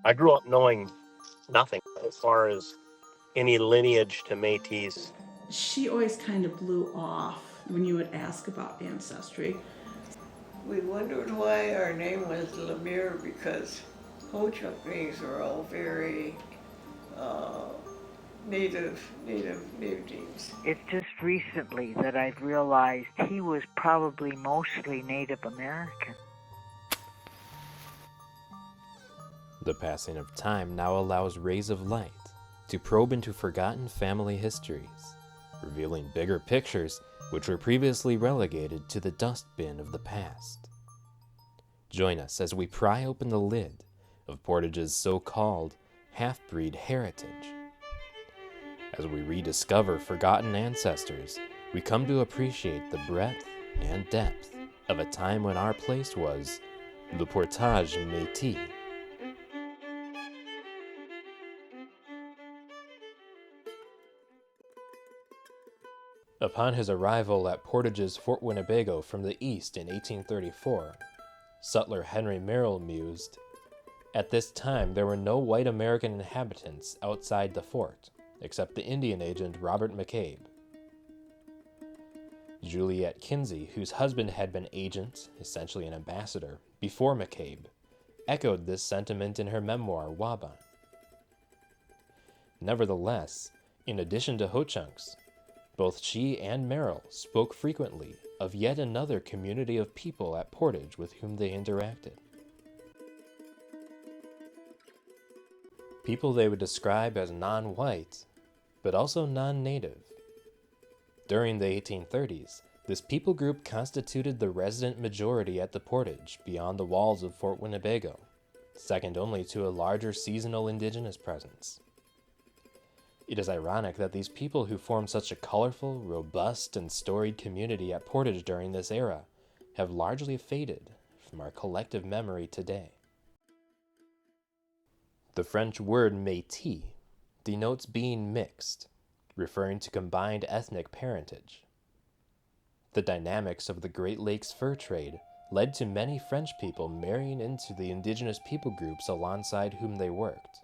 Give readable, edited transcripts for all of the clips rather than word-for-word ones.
I grew up knowing nothing as far as any lineage to Métis. She always kind of blew off when you would ask about ancestry. We wondered why our name was Lemire because Ho-Chunk names were all very uh, native names. It's just recently that I've realized he was probably mostly Native American. The passing of time now allows rays of light to probe into forgotten family histories, revealing bigger pictures which were previously relegated to the dustbin of the past. Join us as we pry open the lid of Portage's so-called half-breed heritage. As we rediscover forgotten ancestors, we come to appreciate the breadth and depth of a time when our place was le Portage Métis. Upon his arrival at Portage's Fort Winnebago from the east in 1834, sutler Henry Merrill mused, "At this time there were no white American inhabitants outside the fort, except the Indian agent Robert McCabe." Juliet Kinsey, whose husband had been agent, essentially an ambassador, before McCabe, echoed this sentiment in her memoir, Waban. Nevertheless, in addition to Ho-Chunks, both she and Merrill spoke frequently of yet another community of people at Portage with whom they interacted. People they would describe as non-white, but also non-native. During the 1830s, this people group constituted the resident majority at the Portage beyond the walls of Fort Winnebago, second only to a larger seasonal indigenous presence. It is ironic that these people who formed such a colorful, robust, and storied community at Portage during this era have largely faded from our collective memory today. The French word métis denotes being mixed, referring to combined ethnic parentage. The dynamics of the Great Lakes fur trade led to many French people marrying into the indigenous people groups alongside whom they worked.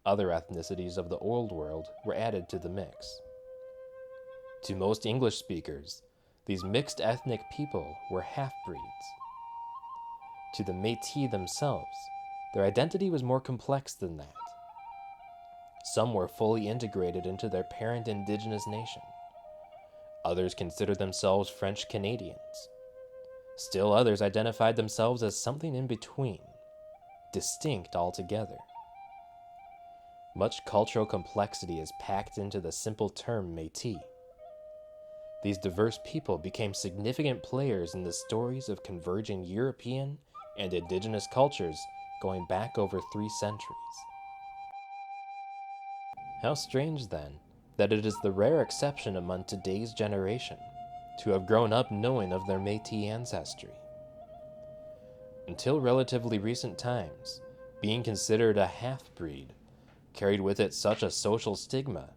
Other ethnicities of the Old World were added to the mix. To most English speakers, these mixed ethnic people were half-breeds. To the Métis themselves, their identity was more complex than that. Some were fully integrated into their parent indigenous nation. Others considered themselves French Canadians. Still others identified themselves as something in between, distinct altogether. Much cultural complexity is packed into the simple term Métis. These diverse people became significant players in the stories of converging European and indigenous cultures going back over 3 centuries. How strange, then, that it is the rare exception among today's generation to have grown up knowing of their Métis ancestry. Until relatively recent times, being considered a half-breed carried with it such a social stigma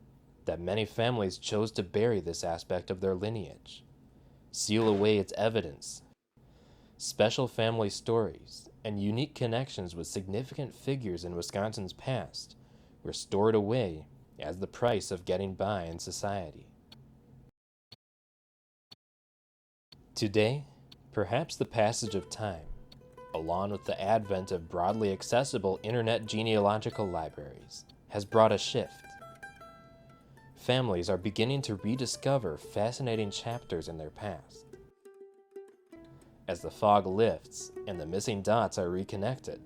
that many families chose to bury this aspect of their lineage, seal away its evidence. Special family stories and unique connections with significant figures in Wisconsin's past were stored away as the price of getting by in society. Today, perhaps the passage of time, along with the advent of broadly accessible internet genealogical libraries, has brought a shift. Families are beginning to rediscover fascinating chapters in their past. As the fog lifts and the missing dots are reconnected,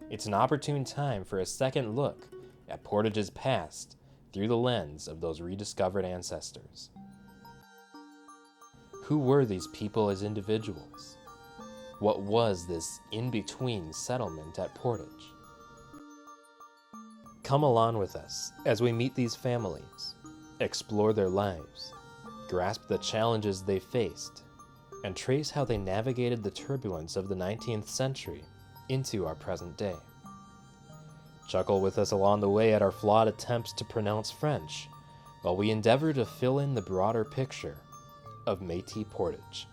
it's an opportune time for a second look at Portage's past through the lens of those rediscovered ancestors. Who were these people as individuals? What was this in-between settlement at Portage? Come along with us as we meet these families, explore their lives, grasp the challenges they faced, and trace how they navigated the turbulence of the 19th century into our present day. Chuckle with us along the way at our flawed attempts to pronounce French, while we endeavor to fill in the broader picture of Métis Portage.